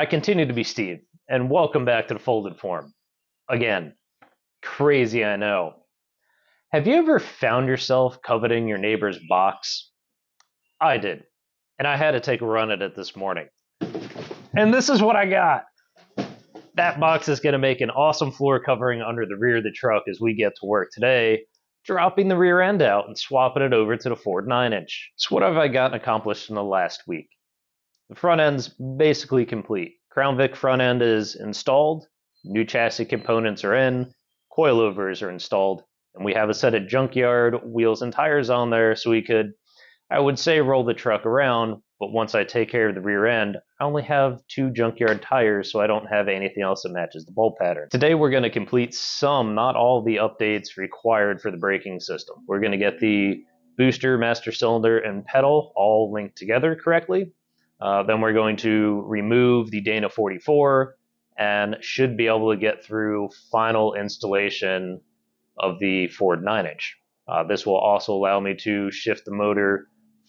I continue to be Steve, and welcome back to the Folded Form. Again, crazy I know. Have you ever found yourself coveting your neighbor's box? I did, and I had to take a run at it this morning. And this is what I got. That box is going to make an awesome floor covering under the rear of the truck as we get to work today, dropping the rear end out and swapping it over to the Ford 9-inch. So what have I gotten accomplished in the last week? The front end's basically complete. Crown Vic front end is installed, new chassis components are in, coilovers are installed, and we have a set of junkyard wheels and tires on there so we could, I would say, roll the truck around, but once I take care of the rear end, I only have 2 junkyard tires, so I don't have anything else that matches the bolt pattern. Today we're going to complete some, not all, the updates required for the braking system. We're going to get the booster, master cylinder, and pedal all linked together correctly. Then we're going to remove the Dana 44 and should be able to get through final installation of the Ford 9-inch. This will also allow me to shift the motor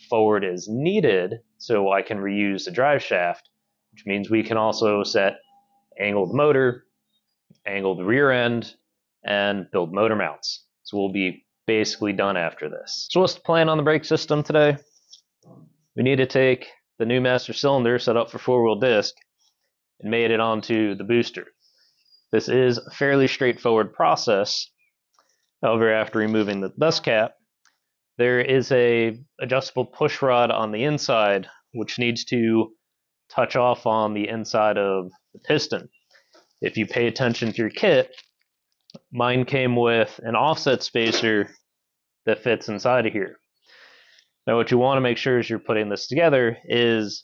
forward as needed so I can reuse the drive shaft, which means we can also angle the motor, angle the rear end, and build motor mounts. So we'll be basically done after this. So what's the plan on the brake system today? We need to take the new master cylinder set up for 4-wheel disc and made it onto the booster. This is a fairly straightforward process. However, after removing the dust cap, there is a adjustable push rod on the inside which needs to touch off on the inside of the piston. If you pay attention to your kit, mine came with an offset spacer that fits inside of here. Now what you want to make sure as you're putting this together is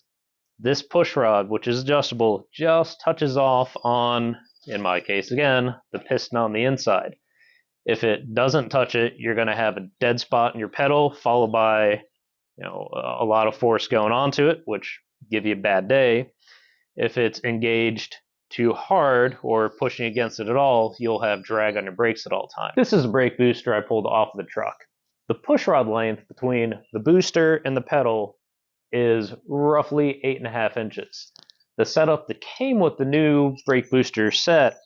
this push rod, which is adjustable, just touches off on, in my case again, the piston on the inside. If it doesn't touch it, you're going to have a dead spot in your pedal, followed by a lot of force going onto it, which give you a bad day. If it's engaged too hard or pushing against it at all, you'll have drag on your brakes at all times. This is a brake booster I pulled off of the truck. The push rod length between the booster and the pedal is roughly 8.5 inches. The setup that came with the new brake booster set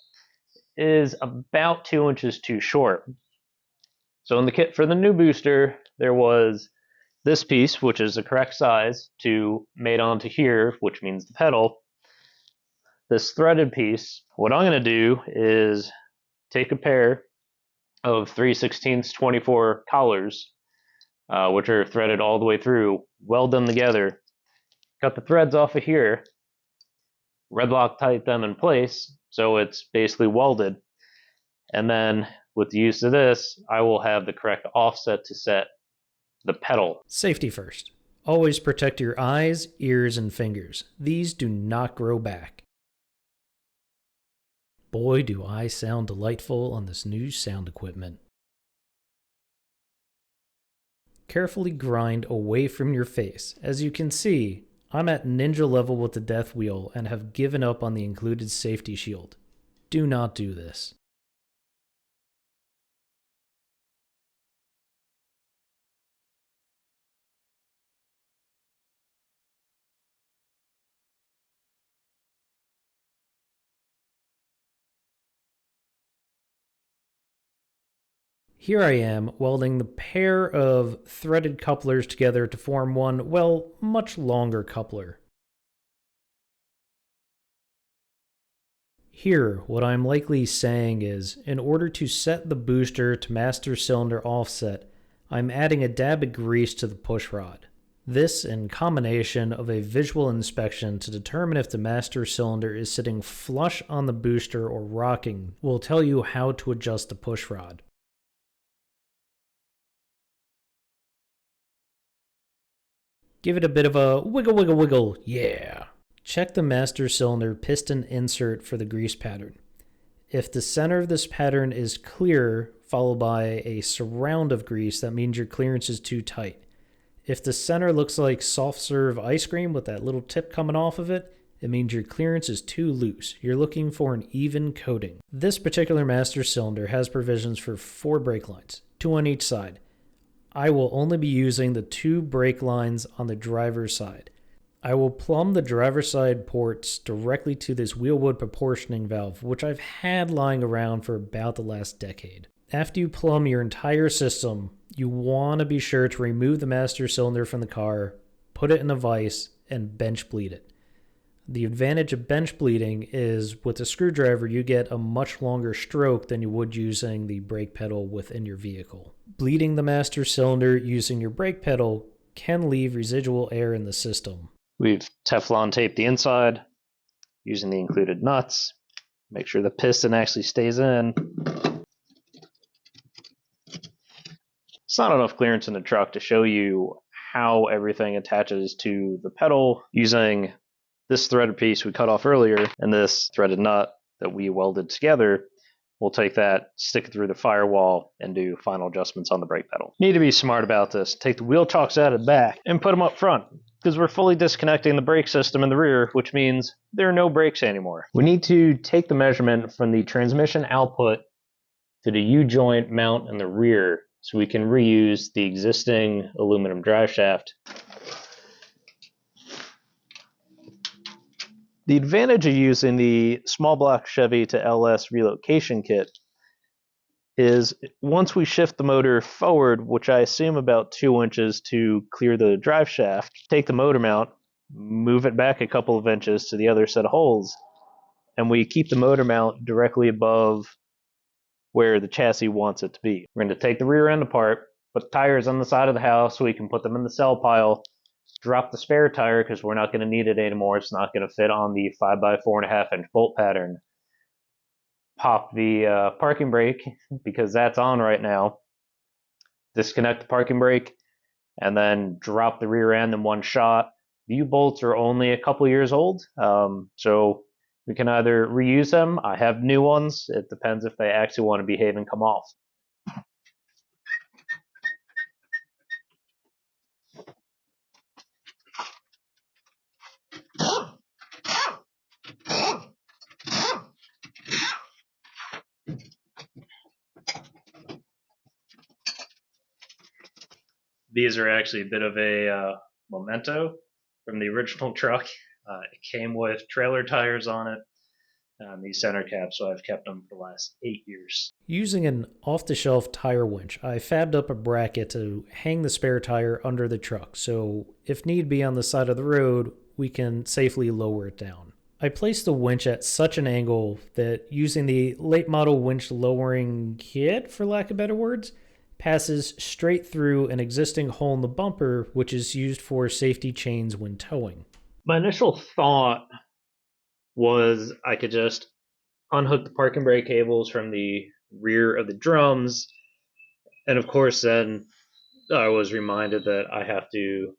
is about 2 inches too short. So in the kit for the new booster, there was this piece, which is the correct size, to mate onto here, which means the pedal. This threaded piece, what I'm going to do is take a pair of 3/16 24 collars, which are threaded all the way through, weld them together, cut the threads off of here, red Loctite them in place so it's basically welded, and then with the use of this, I will have the correct offset to set the pedal. Safety first. Always protect your eyes, ears, and fingers. These do not grow back. Boy, do I sound delightful on this new sound equipment. Carefully grind away from your face. As you can see, I'm at ninja level with the death wheel and have given up on the included safety shield. Do not do this. Here I am welding the pair of threaded couplers together to form one, well, much longer coupler. Here, what I'm likely saying is, in order to set the booster to master cylinder offset, I'm adding a dab of grease to the push rod. This, in combination of a visual inspection to determine if the master cylinder is sitting flush on the booster or rocking, will tell you how to adjust the push rod. Give it a bit of a wiggle, wiggle, wiggle, yeah. Check the master cylinder piston insert for the grease pattern. If the center of this pattern is clear, followed by a surround of grease, that means your clearance is too tight. If the center looks like soft serve ice cream with that little tip coming off of it, it means your clearance is too loose. You're looking for an even coating. This particular master cylinder has provisions for 4 brake lines, 2 on each side. I will only be using the 2 brake lines on the driver's side. I will plumb the driver's side ports directly to this wheelwood proportioning valve, which I've had lying around for about the last decade. After you plumb your entire system, you want to be sure to remove the master cylinder from the car, put it in a vise, and bench bleed it. The advantage of bench bleeding is with a screwdriver you get a much longer stroke than you would using the brake pedal within your vehicle. Bleeding the master cylinder using your brake pedal can leave residual air in the system. We've Teflon taped the inside using the included nuts. Make sure the piston actually stays in. It's not enough clearance in the truck to show you how everything attaches to the pedal using this threaded piece we cut off earlier and this threaded nut that we welded together. We'll take that, stick it through the firewall, and do final adjustments on the brake pedal. Need to be smart about this. Take the wheel chocks out of the back and put them up front, because we're fully disconnecting the brake system in the rear, which means there are no brakes anymore. We need to take the measurement from the transmission output to the U-joint mount in the rear so we can reuse the existing aluminum drive shaft. The advantage of using the small block Chevy to LS relocation kit is once we shift the motor forward, which I assume about 2 inches to clear the drive shaft, take the motor mount, move it back a couple of inches to the other set of holes, and we keep the motor mount directly above where the chassis wants it to be. We're going to take the rear end apart, put tires on the side of the house so we can put them in the cell pile, drop the spare tire because we're not going to need it anymore. It's not going to fit on the 5x4.5 inch bolt pattern. Pop the parking brake because that's on right now. Disconnect the parking brake and then drop the rear end in one shot. The U-bolts are only a couple years old, so we can either reuse them. I have new ones. It depends if they actually want to behave and come off. These are actually a bit of a memento from the original truck. It came with trailer tires on it, these center caps, so I've kept them for the last 8 years. Using an off-the-shelf tire winch, I fabbed up a bracket to hang the spare tire under the truck, so if need be on the side of the road, we can safely lower it down. I placed the winch at such an angle that using the late model winch lowering kit, for lack of better words, passes straight through an existing hole in the bumper, which is used for safety chains when towing. My initial thought was I could just unhook the parking brake cables from the rear of the drums, and of course then I was reminded that I have to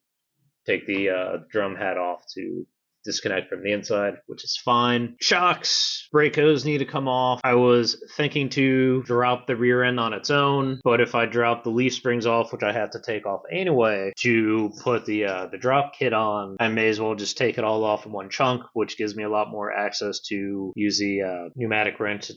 take the drum hat off to disconnect from the inside, which is fine. Shocks, brake hose need to come off. I was thinking to drop the rear end on its own, but if I drop the leaf springs off, which I have to take off anyway, to put the drop kit on, I may as well just take it all off in one chunk, which gives me a lot more access to use the pneumatic wrench.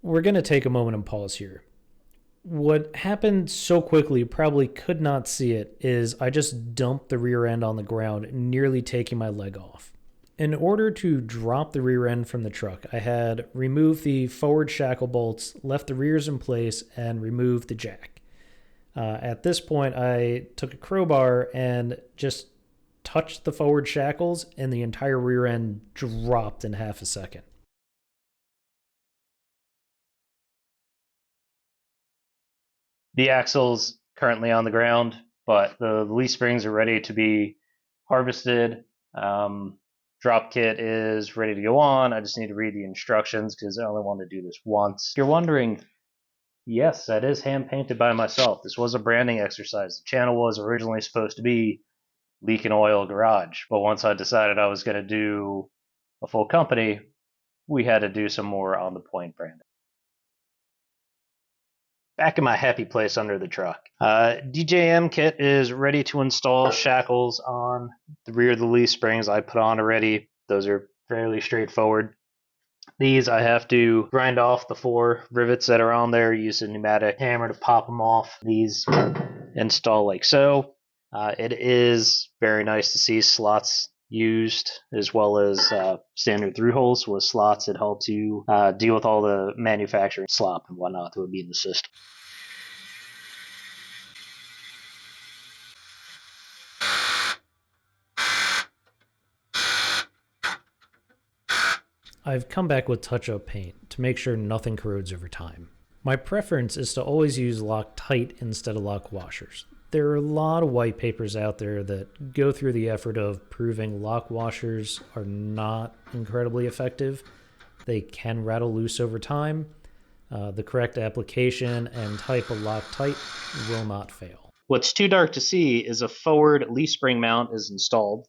We're going to take a moment and pause here. What happened so quickly, you probably could not see it, is I just dumped the rear end on the ground, nearly taking my leg off. In order to drop the rear end from the truck, I had removed the forward shackle bolts, left the rears in place, and removed the jack. At this point, I took a crowbar and just touched the forward shackles, and the entire rear end dropped in half a second. The axle's currently on the ground, but the leaf springs are ready to be harvested. Drop kit is ready to go on. I just need to read the instructions because I only want to do this once. If you're wondering, yes, that is hand painted by myself. This was a branding exercise. The channel was originally supposed to be Leak and Oil Garage, but once I decided I was going to do a full company, we had to do some more on the point branding. back in my happy place under the truck. DJM kit is ready to install shackles on the rear of the leaf springs I put on already. Those are fairly straightforward. These I have to grind off the 4 rivets that are on there, use a pneumatic hammer to pop them off. These install like so. It is very nice to see slots used as well as standard through holes with slots that help to deal with all the manufacturing slop and whatnot that would be in the system. I've come back with touch-up paint to make sure nothing corrodes over time. My preference is to always use Loctite instead of lock washers. There are a lot of white papers out there that go through the effort of proving lock washers are not incredibly effective. They can rattle loose over time. The correct application and type of Loctite will not fail. What's too dark to see is a forward leaf spring mount is installed.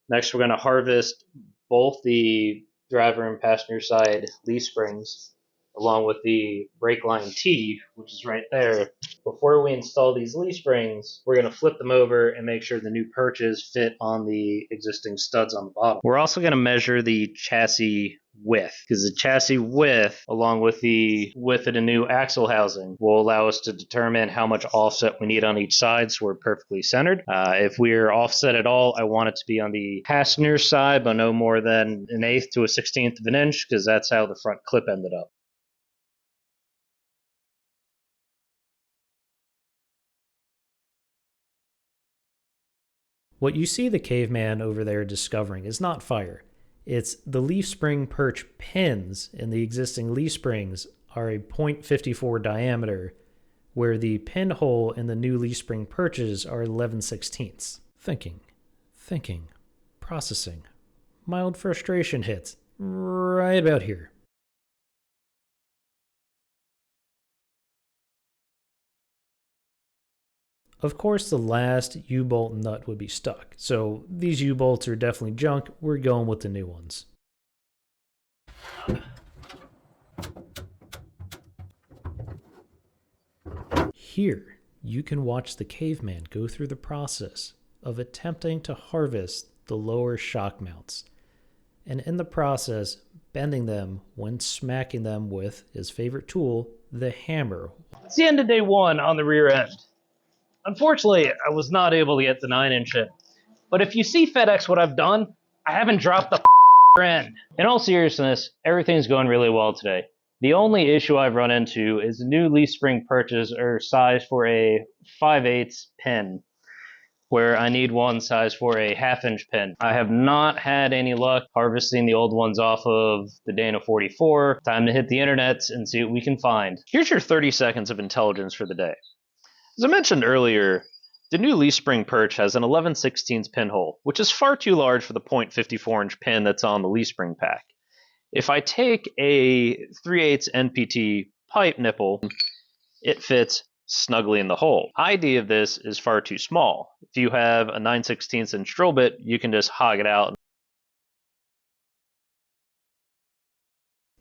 Next, we're going to harvest both the driver and passenger side leaf springs along with the brake line T, which is right there. Before we install these leaf springs, we're going to flip them over and make sure the new perches fit on the existing studs on the bottom. We're also going to measure the chassis width, because the chassis width, along with the width of the new axle housing, will allow us to determine how much offset we need on each side so we're perfectly centered. If we're offset at all, I want it to be on the passenger side, but no more than 1/8 to 1/16 of an inch, because that's how the front clip ended up. What you see the caveman over there discovering is not fire. It's the leaf spring perch pins in the existing leaf springs are a .54 diameter, where the pinhole in the new leaf spring perches are 11/16. Thinking, processing. Mild frustration hits right about here. Of course, the last U-bolt nut would be stuck, so these U-bolts are definitely junk. We're going with the new ones. Here, you can watch the caveman go through the process of attempting to harvest the lower shock mounts, and in the process, bending them when smacking them with his favorite tool, the hammer. It's the end of day 1 on the rear end. Unfortunately, I was not able to get the 9-inch in. But if you see FedEx what I've done, I haven't dropped the end. In all seriousness, everything's going really well today. The only issue I've run into is the new leaf spring perches are sized for a 5/8 pin, where I need one size for a 1/2-inch pin. I have not had any luck harvesting the old ones off of the Dana 44. Time to hit the internet and see what we can find. Here's your 30 seconds of intelligence for the day. As I mentioned earlier, the new leaf spring perch has an 11/16 pinhole, which is far too large for the .54-inch pin that's on the leaf spring pack. If I take a 3/8 NPT pipe nipple, it fits snugly in the hole. ID of this is far too small. If you have a 9/16 inch drill bit, you can just hog it out.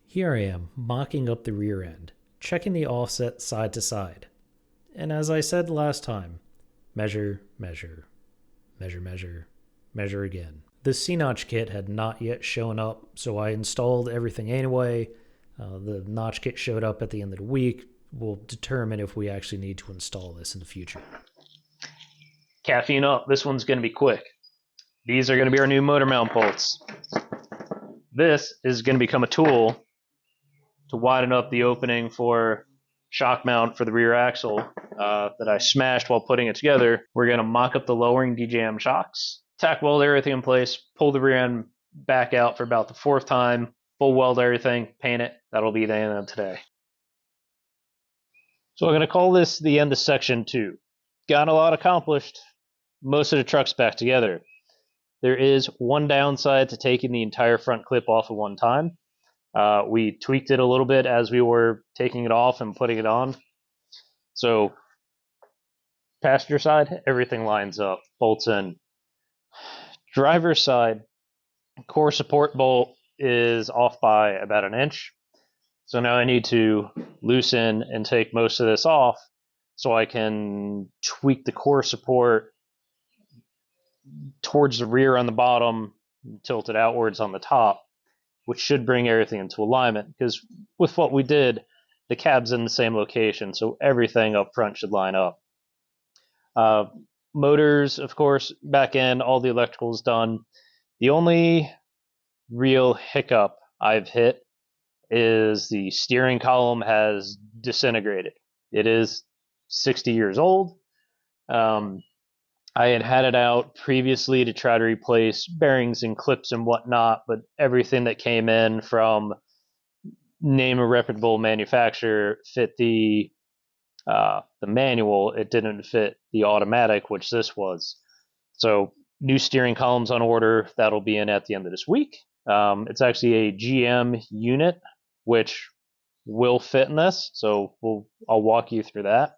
Here I am, mocking up the rear end, checking the offset side to side. And as I said last time, measure, measure, measure, measure, measure again. The C-notch kit had not yet shown up, so I installed everything anyway. The notch kit showed up at the end of the week. We'll determine if we actually need to install this in the future. Caffeine up, this one's going to be quick. These are going to be our new motor mount bolts. This is going to become a tool to widen up the opening for shock mount for the rear axle that I smashed while putting it together. We're going to mock up the lowering DJM shocks, tack weld everything in place, pull the rear end back out for about the 4th time, full weld everything, paint it. That'll be the end of today. So I'm going to call this the end of section 2. Got a lot accomplished. Most of the truck's back together. There is one downside to taking the entire front clip off at one time. We tweaked it a little bit as we were taking it off and putting it on. So passenger side, everything lines up, bolts in. Driver's side, core support bolt is off by about 1 inch. So now I need to loosen and take most of this off so I can tweak the core support towards the rear on the bottom, tilt it outwards on the top, which should bring everything into alignment. Because with what we did, the cab's in the same location, so everything up front should line up. Motors, of course, back end, all the electrical is done. The only real hiccup I've hit is the steering column has disintegrated. It is 60 years old. I had it out previously to try to replace bearings and clips and whatnot, but everything that came in from name a reputable manufacturer fit the manual. It didn't fit the automatic, which this was. So new steering columns on order. That'll be in at the end of this week. It's actually a GM unit, which will fit in this. So I'll walk you through that.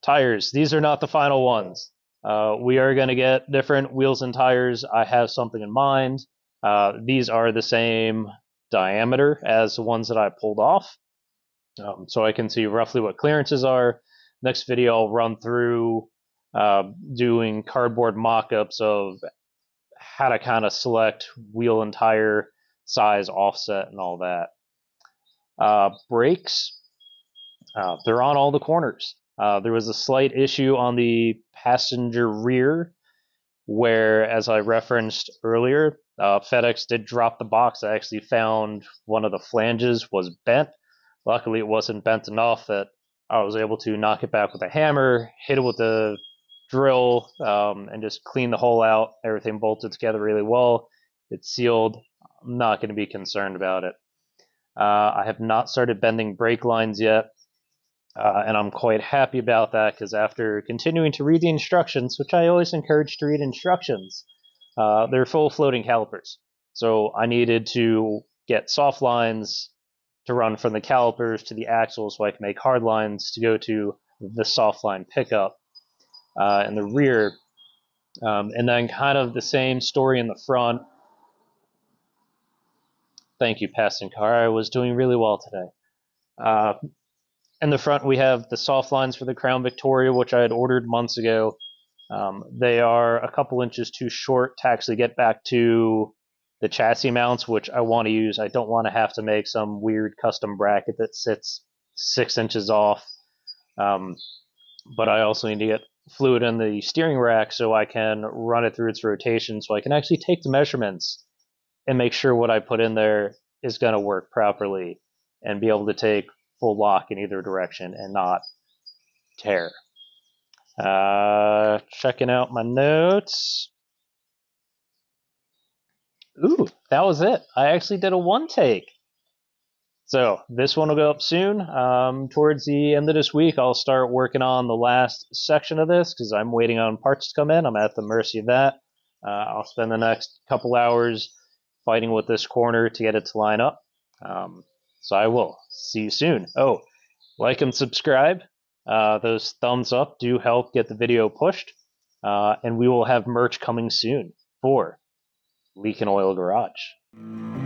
Tires. These are not the final ones. We are going to get different wheels and tires. I have something in mind. These are the same diameter as the ones that I pulled off. So I can see roughly what clearances are. Next video, I'll run through doing cardboard mock-ups of how to kind of select wheel and tire size, offset, and all that. Brakes, they're on all the corners. There was a slight issue on the passenger rear where, as I referenced earlier, FedEx did drop the box. I actually found one of the flanges was bent. Luckily, it wasn't bent enough that I was able to knock it back with a hammer, hit it with a drill, and just clean the hole out. Everything bolted together really well. It's sealed. I'm not going to be concerned about it. I have not started bending brake lines yet, and I'm quite happy about that because after continuing to read the instructions, which I always encourage to read instructions, they're full floating calipers. So I needed to get soft lines to run from the calipers to the axles so I can make hard lines to go to the soft line pickup in the rear. And then kind of the same story in the front. Thank you, passing car. I was doing really well today. In the front, we have the soft lines for the Crown Victoria, which I had ordered months ago. They are a couple inches too short to actually get back to the chassis mounts, which I want to use. I don't want to have to make some weird custom bracket that sits 6 inches off. But I also need to get fluid in the steering rack so I can run it through its rotation so I can actually take the measurements and make sure what I put in there is going to work properly and be able to take full lock in either direction and not tear. Checking out my notes. Ooh, that was it. I actually did a one take. So this one will go up soon. Towards the end of this week, I'll start working on the last section of this because I'm waiting on parts to come in. I'm at the mercy of that. I'll spend the next couple hours fighting with this corner to get it to line up. So I will. See you soon. Oh, like and subscribe. Those thumbs up do help get the video pushed. And we will have merch coming soon for Leak and Oil Garage.